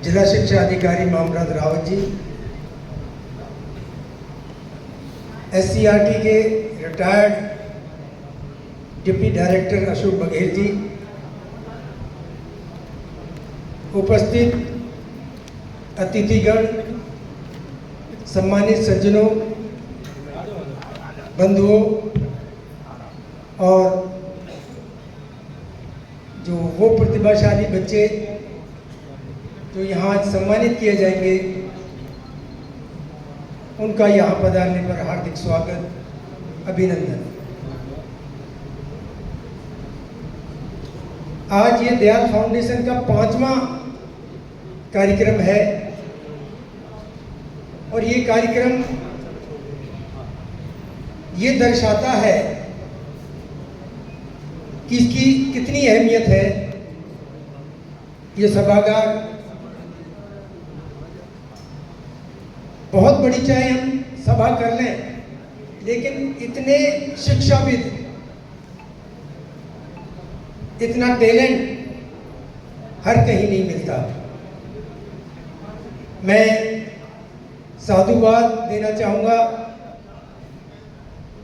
जिला शिक्षा अधिकारी मामराज रावत जी, SCRT के retired deputy director Ashok Baghel ji, उपस्थित अतिथिगण, सम्मानित सज्जनों, बंधुओं और जो वो प्रतिभाशाली बच्चे जो यहाँ सम्मानित किए जाएंगे, उनका यहाँ पधारने पर हार्दिक स्वागत, अभिनंदन। आज ये दयाल फाउंडेशन का 5वां कार्यक्रम है और ये कार्यक्रम ये दर्शाता है कि इसकी कितनी अहमियत है। ये सभागार बहुत बड़ी चाहे हम सभा कर लें, लेकिन इतने शिक्षाविद, इतना टैलेंट हर कहीं नहीं मिलता। मैं साधुवाद देना चाहूँगा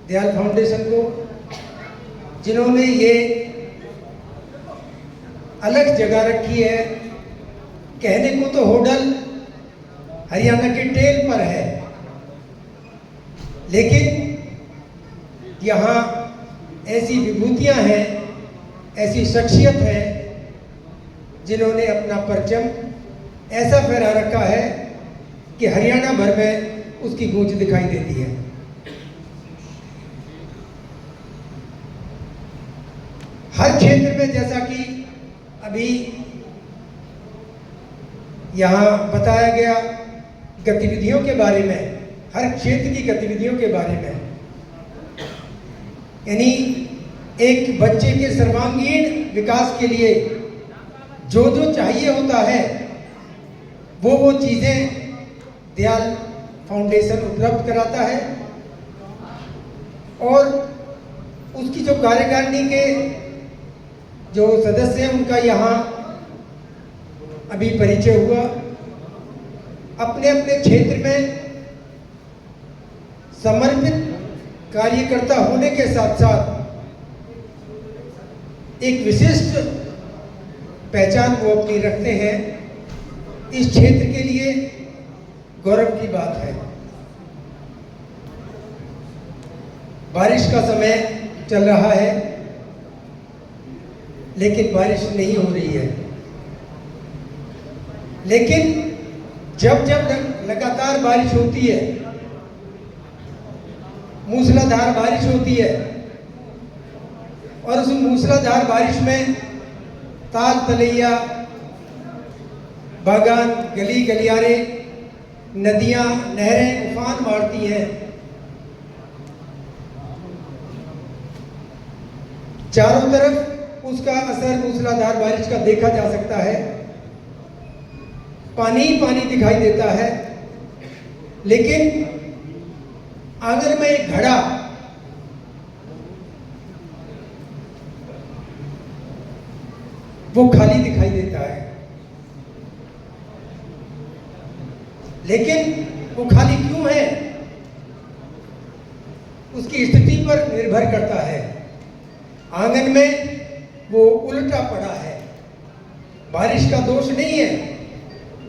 दयाल फाउंडेशन को, जिन्होंने ये अलग जगह रखी है। कहने को तो होडल हरियाणा के टेल पर है, लेकिन यहाँ ऐसी विभूतियाँ हैं, ऐसी शख्सियत है जिन्होंने अपना परचम ऐसा फहरा रखा है कि हरियाणा भर में उसकी गूंज दिखाई देती है। हर क्षेत्र में, जैसा कि अभी यहाँ बताया गया गतिविधियों के बारे में, हर क्षेत्र की गतिविधियों के बारे में, यानी एक बच्चे के सर्वांगीण विकास के लिए जो जो चाहिए होता है वो चीज़ें दयाल फाउंडेशन उपलब्ध कराता है। और उसकी जो कार्यकारिणी के जो सदस्य हैं उनका यहाँ अभी परिचय हुआ। अपने अपने क्षेत्र में समर्पित कार्यकर्ता होने के साथ साथ एक विशिष्ट पहचान वो अपनी रखते हैं। इस क्षेत्र के लिए गौरव की बात है। बारिश का समय चल रहा है, लेकिन बारिश नहीं हो रही है। लेकिन जब जब लगातार बारिश होती है, मूसलाधार बारिश होती है, और उस मूसलाधार बारिश में ताल तलैया, बागान, गली गलियारे, नदियां, नहरें उफान मारती हैं। चारों तरफ उसका असर मूसलाधार बारिश का देखा जा सकता है। पानी ही पानी दिखाई देता है, लेकिन आंगन में एक घड़ा वो खाली दिखाई देता है। लेकिन वो खाली क्यों है, उसकी स्थिति पर निर्भर करता है। आंगन में वो उल्टा पड़ा है। बारिश का दोष नहीं है,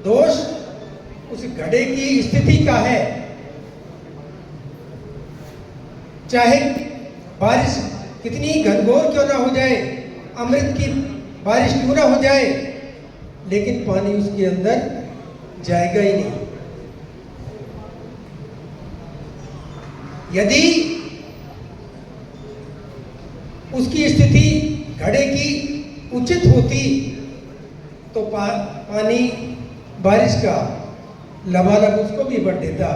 दोष उस घड़े की स्थिति का है। चाहे बारिश कितनी घनघोर क्यों ना हो जाए, अमृत की बारिश क्यों ना हो जाए, लेकिन पानी उसके अंदर जाएगा ही नहीं। यदि उसकी स्थिति घड़े की उचित होती तो पानी बारिश का लबालब उसको भी भर देता।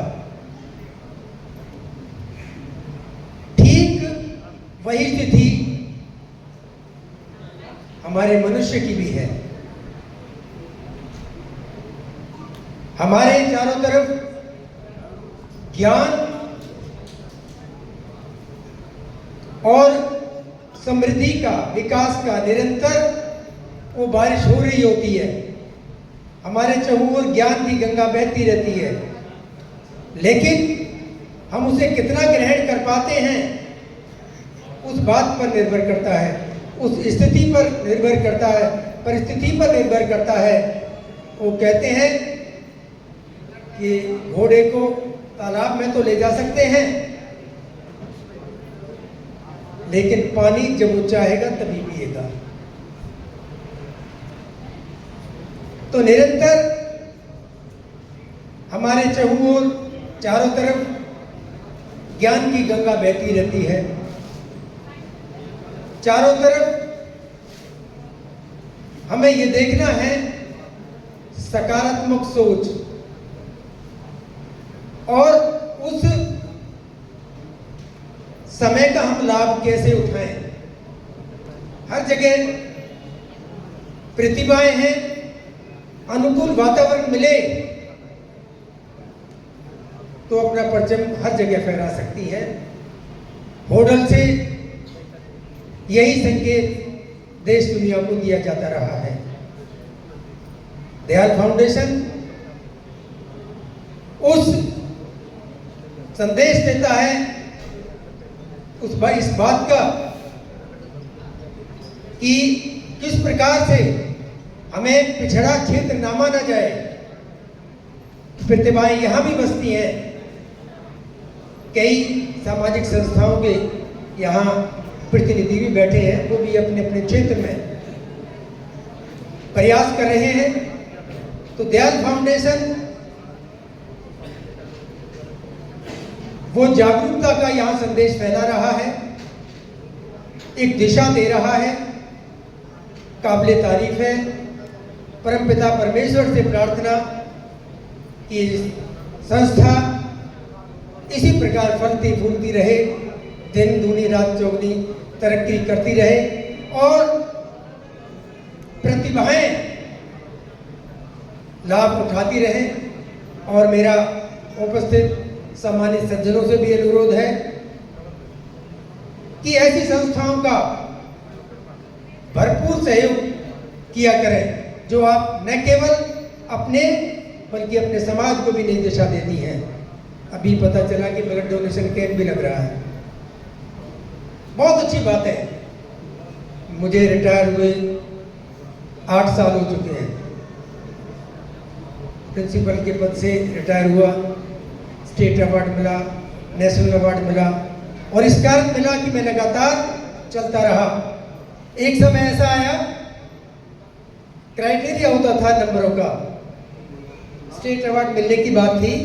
ठीक वही स्थिति हमारे मनुष्य की भी है। हमारे चारों तरफ ज्ञान और समृद्धि का, विकास का निरंतर वो बारिश हो रही होती है। हमारे चहुं ओर ज्ञान की गंगा बहती रहती है, लेकिन हम उसे कितना ग्रहण कर पाते हैं उस बात पर निर्भर करता है, उस स्थिति पर निर्भर करता है, परिस्थिति पर निर्भर करता है। वो कहते हैं कि घोड़े को तालाब में तो ले जा सकते हैं, लेकिन पानी जब वो चाहेगा तभी पिएगा। तो निरंतर हमारे चहुं ओर चारों तरफ ज्ञान की गंगा बहती रहती है। चारों तरफ हमें ये देखना है सकारात्मक सोच, और उस समय का हम लाभ कैसे उठाएं। हर जगह प्रतिभाएं हैं, अनुकूल वातावरण मिले तो अपना परचम हर जगह फहरा सकती है। होडल से यही संकेत देश दुनिया को दिया जाता रहा है। दयाल फाउंडेशन उस संदेश देता है, इस बात का कि किस प्रकार से हमें पिछड़ा क्षेत्र ना माना जाए। प्रतिभाएं यहां भी बसती हैं। कई सामाजिक संस्थाओं के यहाँ प्रतिनिधि भी बैठे हैं, वो भी अपने अपने क्षेत्र में प्रयास कर रहे हैं। तो दयाल फाउंडेशन वो जागरूकता का यहाँ संदेश फैला रहा है, एक दिशा दे रहा है, काबिले तारीफ है। परमपिता परमेश्वर से प्रार्थना कि संस्था इसी प्रकार फलती फूलती रहे, दिन दूनी रात चौगनी तरक्की करती रहे, और प्रतिभाएं लाभ उठाती रहे। और मेरा उपस्थित सम्मानित सज्जनों से भी अनुरोध है कि ऐसी संस्थाओं का भरपूर सहयोग किया करें, जो आप न केवल अपने बल्कि अपने समाज को भी नई दिशा देती हैं। अभी पता चला कि ब्लड डोनेशन कैंप भी लग रहा है, बहुत अच्छी बात है। मुझे रिटायर हुए 8 साल हो चुके हैं, प्रिंसिपल के पद से रिटायर हुआ, स्टेट अवार्ड मिला, नेशनल अवार्ड मिला, और इस कारण मिला कि मैं लगातार चलता रहा। एक समय ऐसा आया, क्राइटेरिया होता था नंबरों का, स्टेट अवार्ड मिलने की बात थी,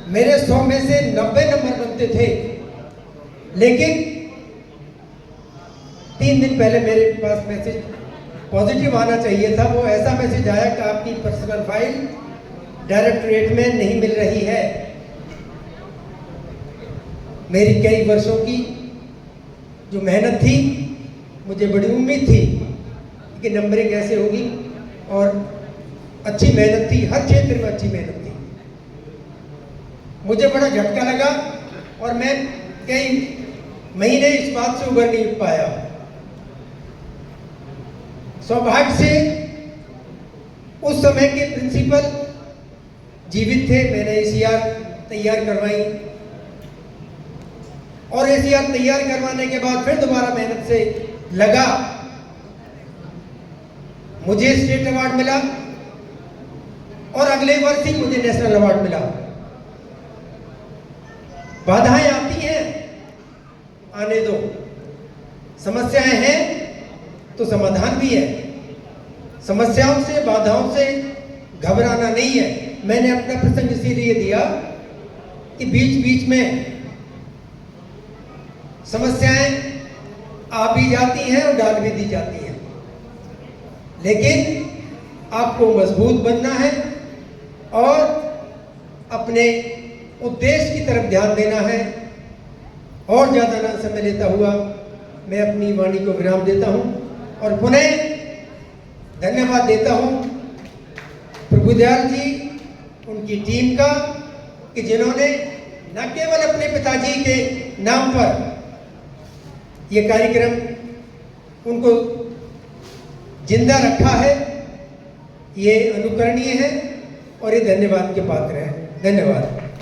मेरे 100 में से 90 नंबर बनते थे, लेकिन 3 दिन पहले मेरे पास मैसेज पॉजिटिव आना चाहिए था। वो ऐसा मैसेज आया कि आपकी पर्सनल फाइल डायरेक्टरेट में नहीं मिल रही है। मेरी कई वर्षों की जो मेहनत थी, मुझे बड़ी उम्मीद थी कि नंबरिंग ऐसे होगी, और अच्छी मेहनत थी, हर क्षेत्र में अच्छी मेहनत थी। मुझे बड़ा झटका लगा और मैं कई महीने इस बात से उबर नहीं पाया। सौभाग्य से उस समय के प्रिंसिपल जीवित थे, मैंने एसीआर तैयार करवाई, और एसीआर तैयार करवाने के बाद फिर दोबारा मेहनत से लगा, मुझे स्टेट अवार्ड मिला, और अगले वर्ष ही मुझे नेशनल अवार्ड मिला। बाधाएं आती हैं, आने दो, समस्याएं हैं तो समाधान भी है। समस्याओं से, बाधाओं से घबराना नहीं है। मैंने अपना प्रसंग इसीलिए दिया कि बीच बीच में समस्याएं आ भी जाती हैं और डाल भी दी जाती हैं, लेकिन आपको मजबूत बनना है और अपने उद्देश्य की तरफ ध्यान देना है। और ज़्यादा ना समय लेता हुआ मैं अपनी वाणी को विराम देता हूं और पुनः धन्यवाद देता हूं प्रभु दयाल जी, उनकी टीम का, कि जिन्होंने न केवल अपने पिताजी के नाम पर ये कार्यक्रम उनको जिंदा रखा है, ये अनुकरणीय है और ये धन्यवाद के पात्र है। धन्यवाद।